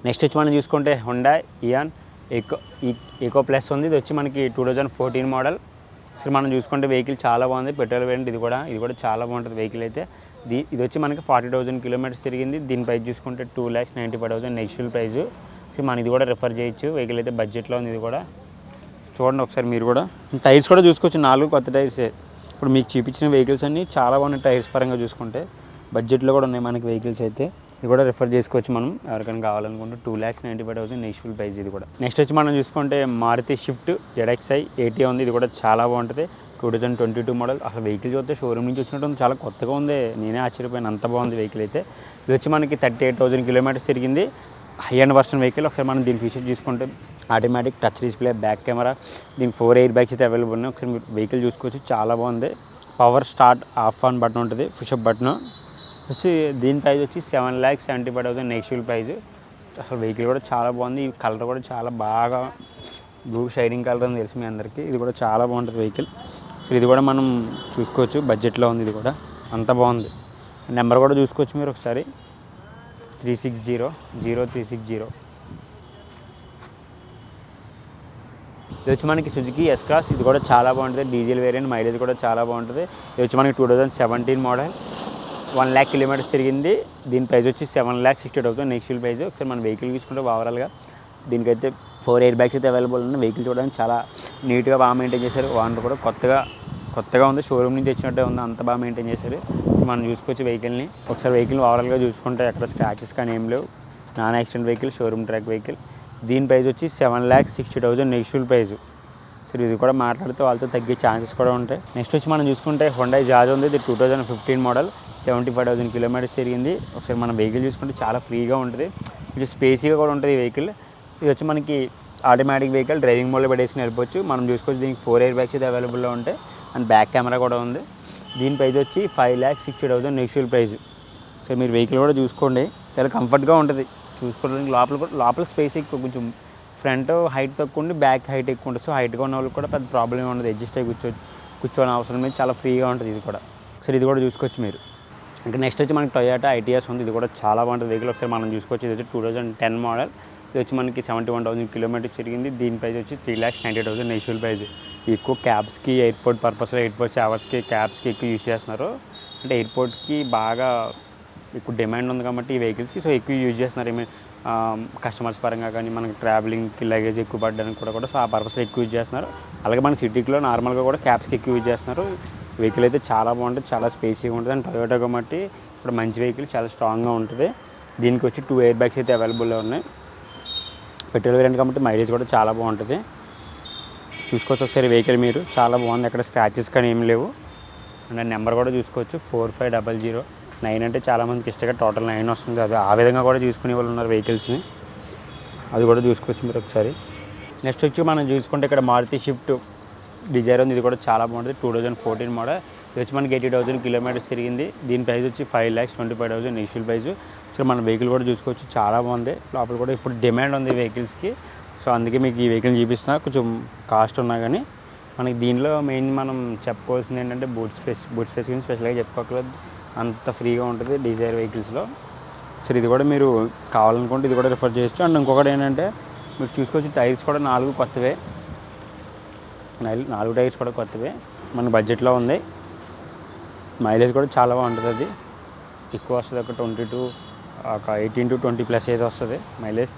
Next వచ్చి మనం చూసుకుంటే హుండాయ్ ఇయాన్ ఈకో ప్లస్ ఉంది. ఇది వచ్చి మనకి 2014 మోడల్. సో మనం చూసుకుంటే వెహికల్ చాలా బాగుంది, పెట్రోల్ వేరియంట్. ఇది కూడా చాలా బాగుంటుంది వెహికల్ అయితే. ఇది వచ్చి మనకి 40,000 కిలోమీటర్స్ తిరిగింది. దీని ప్రైస్ చూసుకుంటే 2,95,000 నెక్స్టువల్ ప్రైస్. సో మనం ఇది కూడా రిఫర్ చేయొచ్చు. వెహికల్ అయితే బడ్జెట్లో ఉంది. ఇది కూడా చూడండి ఒకసారి మీరు కూడా. టైర్స్ కూడా చూసుకోవచ్చు, 4 కొత్త టైర్సే. ఇప్పుడు మీకు చూపించిన వెహికల్స్ అన్నీ చాలా బాగున్నాయి టైర్స్ పరంగా చూసుకుంటే. బడ్జెట్లో కూడా ఉన్నాయి మనకి వెహికల్స్ అయితే. ఇది కూడా రిఫర్ చేసుకోవచ్చు మనం ఎవరికైనా కావాలనుకుంటే. 2,95,000 నెక్స్టువల్ ప్రైస్ ఇది కూడా. నెక్స్ట్ వచ్చి మనం చూసుకుంటే మారుతి స్విఫ్ట్ ZXi 80 ఉంది. ఇది కూడా చాలా బాగుంటుంది. 2022 మోడల్. అసలు వెహికల్ చూస్తే షోరూమ్ నుంచి వచ్చినట్టు చాలా కొత్తగా ఉంది. నేనే ఆశ్చర్యపోయాను, అంత బాగుంది వెహికల్ అయితే. ఇది వచ్చి మనకి 38,000 కిలోమీటర్స్ తిరిగింది. High end version vehicle. ఒకసారి మనం దీని ఫీచర్ చూసుకుంటే automatic touch display, back camera, దీనికి 4 ఎయిర్ బ్యాగ్స్ అయితే అవైలబుల్ ఉన్నాయి. ఒకసారి మీరు వెహికల్ చూసుకోవచ్చు, చాలా బాగుంది. Power start of on button ఉంటుంది, పుషప్ బటన్ వచ్చి. దీని ప్రైస్ వచ్చి 7,75,000 నెక్స్టువల్ ప్రైస్. అసలు వెహికల్ కూడా చాలా బాగుంది. ఈ కలర్ కూడా చాలా బాగా బ్లూ షైనింగ్ కలర్ అని తెలుసు మీ అందరికీ. ఇది కూడా చాలా బాగుంటుంది వెహికల్. సో ఇది కూడా మనం చూసుకోవచ్చు, బడ్జెట్లో ఉంది. ఇది కూడా అంత బాగుంది. నెంబర్ కూడా చూసుకోవచ్చు మీరు ఒకసారి, 3600360. ఇది వచ్చి మనకి సుజుకి S-Cross. ఇది కూడా చాలా బాగుంటుంది, డీజిల్ వేరియంట్. మైలేజ్ కూడా చాలా బాగుంటుంది. ఇది వచ్చి మనకి 2017 మోడల్. 1,00,000 కిలోమీటర్స్ తిరిగింది. దీని ప్రైస్ వచ్చి 7,60,000 నెక్స్టువల్ ప్రైస్. ఒకసారి మన వెహికల్ చూసుకుంటే ఓవరాల్గా దీనికైతే 4 ఎయిర్ బ్యాగ్స్ అయితే అవైలబుల్ ఉన్నాయి. వెహికల్ చూడడానికి చాలా నీట్గా బాగా మెయింటైన్ చేశారు. ఓనర్ కూడా కొత్తగా ఉంది, షోరూమ్ నుంచి వచ్చినట్టే ఉంది, అంత బాగా మెయింటైన్ చేశారు. మనం చూసుకోవచ్చు వెహికల్ని. ఒకసారి వెహికల్ ఓవరాల్గా చూసుకుంటే ఎక్కడ స్క్రాచెస్ కానీ ఏం లేవు. Non accident vehicle, showroom track vehicle. దీని ప్రైస్ వచ్చి 7,60,000 నెక్స్టువల్ ప్రైస్. సరే ఇది కూడా మాట్లాడితే వాళ్ళతో తగ్గే ఛాన్సెస్ కూడా ఉంటాయి. నెక్స్ట్ వచ్చి మనం చూసుకుంటే హుండాయ్ జాజ్ ఉంది. ఇది 2015 మోడల్. 75,000 కిలోమీటర్స్ తిరిగింది. ఒకసారి మనం వెహికల్ చూసుకుంటే చాలా ఫ్రీగా ఉంటుంది, ఇది స్పేసీగా కూడా ఉంటుంది ఈ వెహికల్. ఇది వచ్చి మనకి ఆటోమేటిక్ వెహికల్, డ్రైవింగ్ మోడ్లో పెట్టేసుకుని వెళ్ళిపోవచ్చు. మనం చూసుకోవచ్చు దీనికి 4 ఎయిర్ బ్యాగ్స్ అయితే అవైలబుల్లో ఉంటాయి అండ్ బ్యాక్ కెమెరా కూడా ఉంది. దీని ప్రైస్ వచ్చి 5,60,000 నెక్స్టువల్ ప్రైస్. సో మీరు వెహికల్ కూడా చూసుకోండి, చాలా కంఫర్ట్గా ఉంటుంది చూసుకోవడానికి. లోపల స్పేస్ ఎక్కువ, కొంచెం ఫ్రంట్ హైట్ తక్కువ ఉండి బ్యాక్ హైట్ ఎక్కువ ఉంటుంది. సో హైట్గా ఉన్న వాళ్ళకి కూడా పెద్ద ప్రాబ్లం ఉండదు, అడ్జస్ట్ అయ్యి కూర్చోని అవసరం లేదు, చాలా ఫ్రీగా ఉంటుంది ఇది కూడా. ఒకసారి ఇది కూడా చూసుకోవచ్చు మీరు. ఇంకా నెక్స్ట్ వచ్చి మనకి టొయోటా ఐటీఎస్ ఉంది. ఇది కూడా చాలా బాగుంటుంది వెహికల్. ఒకసారి మనం చూసుకోవచ్చు. ఇది వచ్చి 2010 మోడల్. ఇది వచ్చి మనకి 71,000 కిలోమీటర్స్ తిరిగింది. దీని ప్రైస్ వచ్చి 3,90,000 నెక్స్టువల్ ప్రైస్. ఎక్కువ క్యాబ్స్కి, ఎయిర్పోర్ట్ పర్పస్లో, ఎయిర్పోర్ట్ సేవర్స్కి, క్యాబ్స్కి ఎక్కువ యూజ్ చేస్తున్నారు. అంటే ఎయిర్పోర్ట్కి బాగా ఎక్కువ డిమాండ్ ఉంది కాబట్టి ఈ వెహికల్స్కి, సో ఎక్కువ యూజ్ చేస్తున్నారు. కస్టమర్స్ పరంగా కానీ, మనకి ట్రావెలింగ్కి లగేజ్ ఎక్కువ పడడానికి కూడా సో ఆ పర్పస్లో ఎక్కువ యూజ్ చేస్తున్నారు. అలాగే మన సిటీలో నార్మల్గా కూడా క్యాబ్స్కి ఎక్కువ యూజ్ చేస్తున్నారు. వెహికల్ అయితే చాలా బాగుంటుంది, చాలా స్పేసీగా ఉంటుంది. అండ్ టొయోటా కాబట్టి ఇప్పుడు మంచి వెహికల్, చాలా స్ట్రాంగ్గా ఉంటుంది. దీనికి వచ్చి 2 ఎయిర్ బ్యాగ్స్ అయితే అవైలబుల్లో ఉన్నాయి. పెట్రోల్ వేరియంట్ కాబట్టి మైలేజ్ కూడా చాలా బాగుంటుంది. చూసుకోవచ్చు ఒకసారి వెహికల్ మీరు, చాలా బాగుంది, ఎక్కడ స్క్రాచెస్ కానీ ఏం లేవు. అండ్ నెంబర్ కూడా చూసుకోవచ్చు, 4500. 9 అంటే చాలామందికి ఇష్టంగా టోటల్ 9 వస్తుంది. అది ఆ విధంగా కూడా చూసుకునే వాళ్ళు ఉన్నారు వెహికల్స్ని, అది కూడా చూసుకోవచ్చు మీరు ఒకసారి. నెక్స్ట్ వచ్చి మనం చూసుకుంటే ఇక్కడ మారుతి స్విఫ్ట్ డిజైర్ ఉంది. ఇది కూడా చాలా బాగుంటుంది, 2014 మోడల్. ఇది వచ్చి మనకి 80,000 కిలోమీటర్స్ తిరిగింది. దీని ప్రైస్ వచ్చి 5,25,000 నెక్స్టువల్ ప్రైస్. సో మన వెహికల్ కూడా చూసుకోవచ్చు, చాలా బాగుంది. లోపల కూడా ఇప్పుడు డిమాండ్ ఉంది వెహికల్స్కి, సో అందుకే మీకు ఈ వెహికల్ చూపిస్తున్నా. కొంచెం కాస్ట్ ఉన్నా కానీ మనకి దీనిలో మెయిన్ మనం చెప్పుకోవాల్సింది ఏంటంటే బూట్ స్పేస్ గురించి స్పెషల్గా చెప్పుకోకలేదు, అంత ఫ్రీగా ఉంటుంది డిజైర్ వెహికల్స్లో. సరే ఇది కూడా మీరు కావాలనుకుంటే ఇది కూడా రిఫర్ చేయొచ్చు. అండ్ ఇంకొకటి ఏంటంటే మీరు చూసుకోవచ్చు, టైర్స్ కూడా 4 కొత్తవే, 4 టైర్స్ కూడా కొత్తవే, మన బడ్జెట్లో ఉంది. మైలేజ్ కూడా చాలా బాగుంటుంది, అది ఎక్కువ వస్తుంది, ఒక 18 to 20+ ఏదో వస్తుంది మైలేజ్.